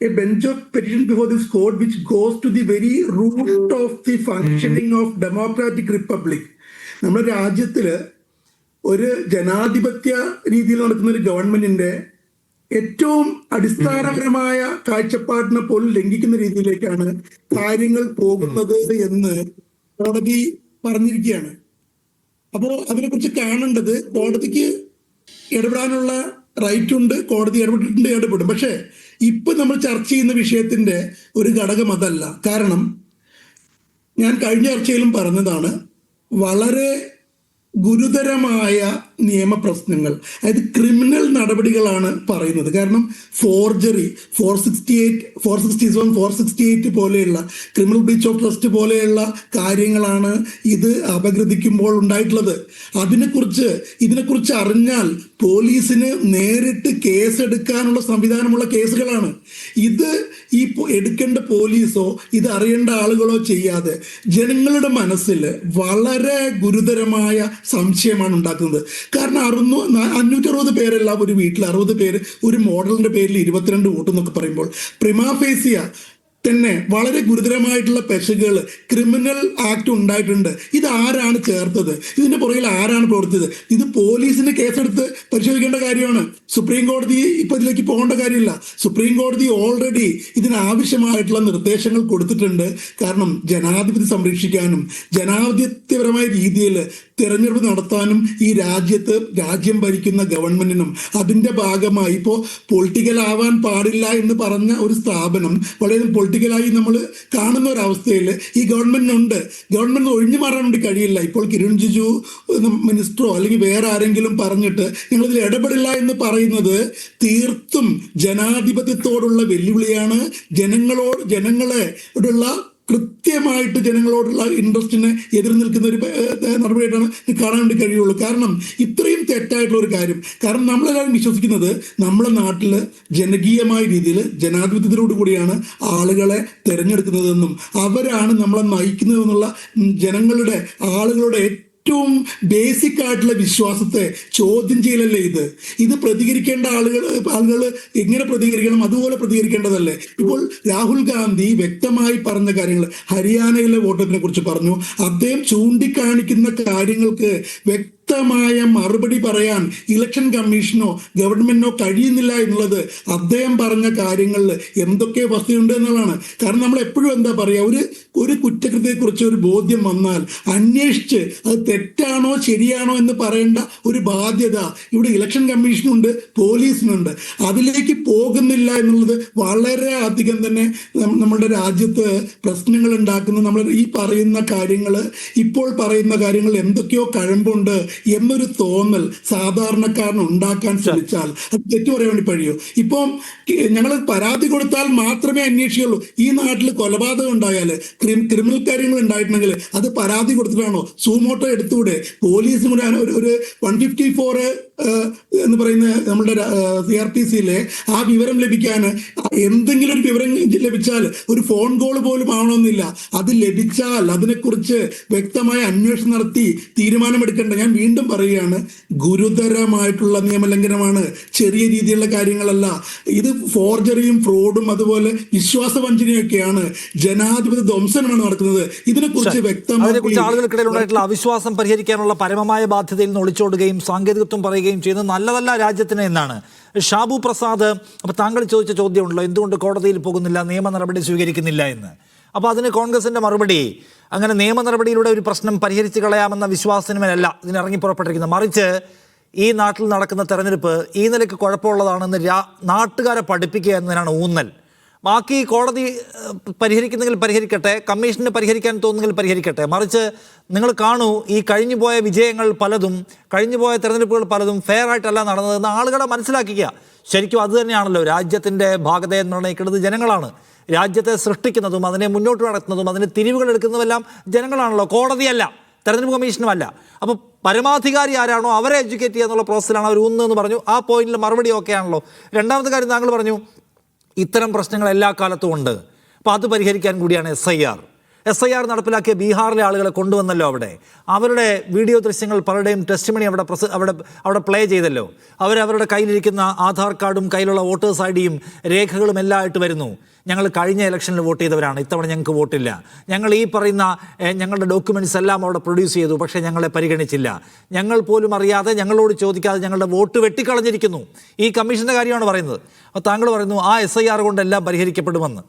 a bench of petition before this court which goes to the very root of the functioning of democratic republic. നമ്മുടെ രാജ്യത്തില് ഒരു ജനാധിപത്യ രീതിയിൽ നടക്കുന്ന ഒരു ഗവൺമെന്റിന്റെ ഏറ്റവും അടിസ്ഥാനപരമായ കാഴ്ചപ്പാടിനെ പോലും ലംഘിക്കുന്ന രീതിയിലേക്കാണ് കാര്യങ്ങൾ പോകുന്നത് എന്ന് കോടതി പറഞ്ഞിരിക്കുകയാണ്. അപ്പോൾ അതിനെക്കുറിച്ച് കാണേണ്ടത് കോടതിക്ക് ഇടപെടാനുള്ള റൈറ്റ് ഉണ്ട്, കോടതി ഇടപെട്ടിട്ടുണ്ട്, ഇടപെടും. പക്ഷെ ഇപ്പൊ നമ്മൾ ചർച്ച ചെയ്യുന്ന വിഷയത്തിന്റെ ഒരു ഘടകം അതല്ല. കാരണം ഞാൻ കഴിഞ്ഞ ചർച്ചയിലും പറഞ്ഞതാണ്, വളരെ ഗുരുതരമായ നിയമപ്രശ്നങ്ങൾ, അതായത് ക്രിമിനൽ നടപടികളാണ് പറയുന്നത്. കാരണം ഫോർജറി, 467, 468 പോലെയുള്ള ക്രിമിനൽ ബ്രീച്ച് ഓഫ് ട്രസ്റ്റ് പോലെയുള്ള കാര്യങ്ങളാണ് ഇത് അപഗ്രഥിക്കുമ്പോൾ ഉണ്ടായിട്ടുള്ളത്. ഇതിനെക്കുറിച്ച് അറിഞ്ഞാൽ പോലീസിന് നേരിട്ട് കേസെടുക്കാനുള്ള സംവിധാനമുള്ള കേസുകളാണ് ഇത്. ഈ എടുക്കേണ്ട പോലീസോ ഇത് അറിയേണ്ട ആളുകളോ ചെയ്യാതെ ജനങ്ങളുടെ മനസ്സിൽ വളരെ ഗുരുതരമായ സംശയമാണ് ഉണ്ടാക്കുന്നത്. കാരണം 560 പേരല്ല ഒരു വീട്ടിൽ, 60 പേര് ഒരു മോഡലിന്റെ പേരിൽ 22 വോട്ട് എന്നൊക്കെ പറയുമ്പോൾ പ്രിമാഫേസിയ തന്നെ വളരെ ഗുരുതരമായിട്ടുള്ള പെശകുകൾ, ക്രിമിനൽ ആക്ട് ഉണ്ടായിട്ടുണ്ട്. ഇത് ആരാണ് ചേർത്തത്, ഇതിന്റെ പുറകിൽ ആരാണ് പ്രവർത്തിച്ചത്, ഇത് പോലീസിന് കേസെടുത്ത് പരിശോധിക്കേണ്ട കാര്യമാണ്. സുപ്രീം കോടതി ഇപ്പൊ ഇതിലേക്ക് പോകേണ്ട കാര്യമില്ല. സുപ്രീം കോടതി ഓൾറെഡി ഇതിനാവശ്യമായിട്ടുള്ള നിർദ്ദേശങ്ങൾ കൊടുത്തിട്ടുണ്ട്. കാരണം ജനാധിപത്യം സംരക്ഷിക്കാനും ജനാധിപത്യപരമായ രീതിയിൽ തിരഞ്ഞെടുപ്പ് നടത്താനും ഈ രാജ്യം ഭരിക്കുന്ന ഗവൺമെന്റിനും അതിന്റെ ഭാഗമായി ഇപ്പോൾ പൊളിറ്റിക്കൽ ആവാൻ പാടില്ല എന്ന് പറഞ്ഞ ഒരു സ്ഥാപനം വളരെ പൊളിറ്റിക്കലായി നമ്മൾ കാണുന്ന ഒരവസ്ഥയിൽ ഈ ഗവൺമെന്റിനുണ്ട്. ഗവൺമെന്റ് ഒഴിഞ്ഞു മാറാൻ വേണ്ടി കഴിയില്ല. ഇപ്പോൾ കിരൺ റിജിജു മിനിസ്റ്ററോ അല്ലെങ്കിൽ വേറെ ആരെങ്കിലും പറഞ്ഞിട്ട് ഞങ്ങളിതിൽ ഇടപെടില്ല എന്ന് പറയുന്നത് തീർത്തും ജനാധിപത്യത്തോടുള്ള വെല്ലുവിളിയാണ്. ജനങ്ങളോടുള്ള കൃത്യമായിട്ട് ജനങ്ങളോടുള്ള ഇൻട്രസ്റ്റിന് എതിർ നിൽക്കുന്ന ഒരു നടപടിയായിട്ടാണ് കാണാൻ വേണ്ടി കഴിയുള്ളൂ. കാരണം ഇത്രയും തെറ്റായിട്ടുള്ള ഒരു കാര്യം. കാരണം നമ്മളെല്ലാവരും വിശ്വസിക്കുന്നത് നമ്മുടെ നാട്ടിൽ ജനകീയമായ രീതിയിൽ ജനാധിപത്യത്തിലോട് കൂടിയാണ് ആളുകളെ തിരഞ്ഞെടുക്കുന്നതെന്നും അവരാണ് നമ്മളെ നയിക്കുന്നതെന്നുള്ള ആളുകളുടെ ഏറ്റവും ബേസിക് ആയിട്ടുള്ള വിശ്വാസത്തെ ചോദ്യം ചെയ്യലല്ലേ ഇത് പ്രതികരിക്കേണ്ട ആളുകൾ എങ്ങനെ പ്രതികരിക്കണം അതുപോലെ പ്രതികരിക്കേണ്ടതല്ലേ. ഇപ്പോൾ രാഹുൽ ഗാന്ധി വ്യക്തമായി പറഞ്ഞ കാര്യങ്ങൾ, ഹരിയാനയിലെ വോട്ടെപ്പിനെ കുറിച്ച് പറഞ്ഞു. അദ്ദേഹം ചൂണ്ടിക്കാണിക്കുന്ന കാര്യങ്ങൾക്ക് വ്യക്തമായ മറുപടി പറയാൻ ഇലക്ഷൻ കമ്മീഷനോ ഗവൺമെന്റിനോ കഴിയുന്നില്ല എന്നുള്ളത് അദ്ദേഹം പറഞ്ഞ കാര്യങ്ങളിൽ എന്തൊക്കെ വസ്തുതയുണ്ട് എന്നുള്ളതാണ്. കാരണം നമ്മൾ എപ്പോഴും എന്താ പറയുക, ഒരു കുറ്റകൃത്യത്തെക്കുറിച്ച് ഒരു ബോധ്യം വന്നാൽ അന്വേഷിച്ച് അത് തെറ്റാണോ ശരിയാണോ എന്ന് പറയേണ്ട ഒരു ബാധ്യത ഇവിടെ ഇലക്ഷൻ കമ്മീഷനുണ്ട്, പോലീസിനുണ്ട്. അതിലേക്ക് പോകുന്നില്ല എന്നുള്ളത് വളരെ അധികം തന്നെ നമ്മുടെ രാജ്യത്ത് പ്രശ്നങ്ങൾ ഉണ്ടാക്കുന്ന, നമ്മൾ ഈ പറയുന്ന കാര്യങ്ങൾ, ഇപ്പോൾ പറയുന്ന കാര്യങ്ങൾ എന്തൊക്കെയോ കഴമ്പുണ്ട് എന്നൊരു തോന്നൽ സാധാരണക്കാരന് ഉണ്ടാക്കാൻ ശ്രമിച്ചാൽ അത് തെറ്റു പറയാൻ വേണ്ടി കഴിയൂ. ഇപ്പം ഞങ്ങൾ പരാതി കൊടുത്താൽ മാത്രമേ അന്വേഷിക്കുള്ളൂ. ഈ നാട്ടിൽ കൊലപാതകം ഉണ്ടായാൽ, ക്രിമിനൽ കാര്യങ്ങൾ ഉണ്ടായിട്ടുണ്ടെങ്കിൽ അത് പരാതി കൊടുത്തിട്ടാണോ സൂമോട്ടോ എടുത്തുകൂടെ? പോലീസും കൂടെ ഒരു 154 എന്ന് പറയുന്ന നമ്മുടെ CRPCയിലെ ആ വിവരം ലഭിക്കാൻ എന്തെങ്കിലും ഒരു വിവരം ലഭിച്ചാൽ ഒരു ഫോൺ കോൾ പോലും ആവണമെന്നില്ല. അത് ലഭിച്ചാൽ അതിനെക്കുറിച്ച് വ്യക്തമായ അന്വേഷണം നടത്തി തീരുമാനമെടുക്കേണ്ട. ഞാൻ വീണ്ടും പറയുകയാണ്, ഗുരുതരമായിട്ടുള്ള നിയമലംഘനമാണ്, ചെറിയ രീതിയിലുള്ള കാര്യങ്ങളല്ല ഇത്. ഫോർജറിയും ഫ്രോഡും അതുപോലെ വിശ്വാസവഞ്ചനയൊക്കെയാണ്, ജനാധിപത്യ ധ്വംസനമാണ് നടക്കുന്നത്. ഇതിനെക്കുറിച്ച് വ്യക്തമായി ആളുകൾക്കിടയിലുണ്ടായിട്ടുള്ള അവിശ്വാസം പരിഹരിക്കാനുള്ള പരമമായ ബാധ്യതയിൽ നിന്ന് ഒളിച്ചോടുകയും സാങ്കേതികത്വം പറയുകയും ചെയ്യുന്നത് നല്ലതല്ല രാജ്യത്തിന് എന്നാണ് ഷാബു പ്രസാദ്. അപ്പോൾ താങ്കൾ ചോദിച്ച ചോദ്യമുണ്ടല്ലോ, എന്തുകൊണ്ട് കോടതിയിൽ പോകുന്നില്ല, നിയമ നടപടി സ്വീകരിക്കുന്നില്ല എന്ന്. അപ്പോൾ അതിന് കോൺഗ്രസിന്റെ മറുപടി, അങ്ങനെ നിയമ നടപടിയിലൂടെ ഒരു പ്രശ്നം പരിഹരിച്ച് കളയാമെന്ന വിശ്വാസത്തിനുമേലല്ല ഇതിനിറങ്ങി പുറപ്പെട്ടിരിക്കുന്നത്. മറിച്ച് ഈ നാട്ടിൽ നടക്കുന്ന തെരഞ്ഞെടുപ്പ് ഈ നിലയ്ക്ക് കുഴപ്പമുള്ളതാണെന്ന് നാട്ടുകാരെ പഠിപ്പിക്കുക എന്നതിനാണ് ഊന്നൽ. ബാക്കി കോടതി പരിഹരിക്കുന്നെങ്കിൽ പരിഹരിക്കട്ടെ, കമ്മീഷന് പരിഹരിക്കാൻ തോന്നുന്നെങ്കിൽ പരിഹരിക്കട്ടെ. മറിച്ച് നിങ്ങൾ കാണൂ, ഈ കഴിഞ്ഞുപോയ വിജയങ്ങൾ പലതും, കഴിഞ്ഞുപോയ തെരഞ്ഞെടുപ്പുകൾ പലതും ഫെയർ ആയിട്ടല്ല നടന്നതെന്ന് ആളുകളെ മനസ്സിലാക്കുക. ശരിക്കും അത് തന്നെയാണല്ലോ രാജ്യത്തിൻ്റെ ഭാഗതയെ നിർണ്ണയിക്കുന്നത് ജനങ്ങളാണ്. രാജ്യത്തെ സൃഷ്ടിക്കുന്നതും അതിനെ മുന്നോട്ട് നടത്തുന്നതും അതിന് തിരിവുകൾ എടുക്കുന്നതുമെല്ലാം ജനങ്ങളാണല്ലോ, കോടതിയല്ല, തെരഞ്ഞെടുപ്പ് കമ്മീഷനുമല്ല. അപ്പോൾ പരമാധികാരി ആരാണോ അവരെ എഡ്യൂക്കേറ്റ് ചെയ്യുക എന്നുള്ള പ്രോസസ്സിലാണ് അവർ ഊന്നെന്ന് പറഞ്ഞു. ആ പോയിന്റിൽ മറുപടി ഒക്കെ ആണല്ലോ. രണ്ടാമത്തെ കാര്യം താങ്കൾ പറഞ്ഞു ഇത്തരം പ്രശ്നങ്ങൾ എല്ലാ കാലത്തും ഉണ്ട്, അപ്പോൾ അത് പരിഹരിക്കാൻ കൂടിയാണ് SIR. SIR നടപ്പിലാക്കിയ ബീഹാറിലെ ആളുകളെ കൊണ്ടുവന്നല്ലോ അവിടെ. അവരുടെ വീഡിയോ ദൃശ്യങ്ങൾ പലരുടെയും ടെസ്റ്റിമണി അവിടെ പ്ലേ ചെയ്തല്ലോ. അവരവരുടെ കയ്യിലിരിക്കുന്ന ആധാർ കാർഡും കയ്യിലുള്ള വോട്ടേഴ്സ് ID യും രേഖകളും എല്ലാം ആയിട്ട് വരുന്നു. ഞങ്ങൾ കഴിഞ്ഞ ഇലക്ഷനിൽ വോട്ട് ചെയ്തവരാണ്, ഇത്തവണ ഞങ്ങൾക്ക് വോട്ടില്ല. ഞങ്ങൾ ഈ പറയുന്ന ഞങ്ങളുടെ ഡോക്യുമെൻറ്റ്സ് എല്ലാം അവിടെ പ്രൊഡ്യൂസ് ചെയ്തു, പക്ഷേ ഞങ്ങളെ പരിഗണിച്ചില്ല. ഞങ്ങൾ പോലും അറിയാതെ, ഞങ്ങളോട് ചോദിക്കാതെ ഞങ്ങളുടെ വോട്ട് വെട്ടിക്കളഞ്ഞിരിക്കുന്നു. ഈ കമ്മീഷൻ്റെ കാര്യമാണ് പറയുന്നത്. അപ്പോൾ താങ്കൾ പറയുന്നു ആ SIR കൊണ്ടെല്ലാം പരിഹരിക്കപ്പെടുമെന്ന്.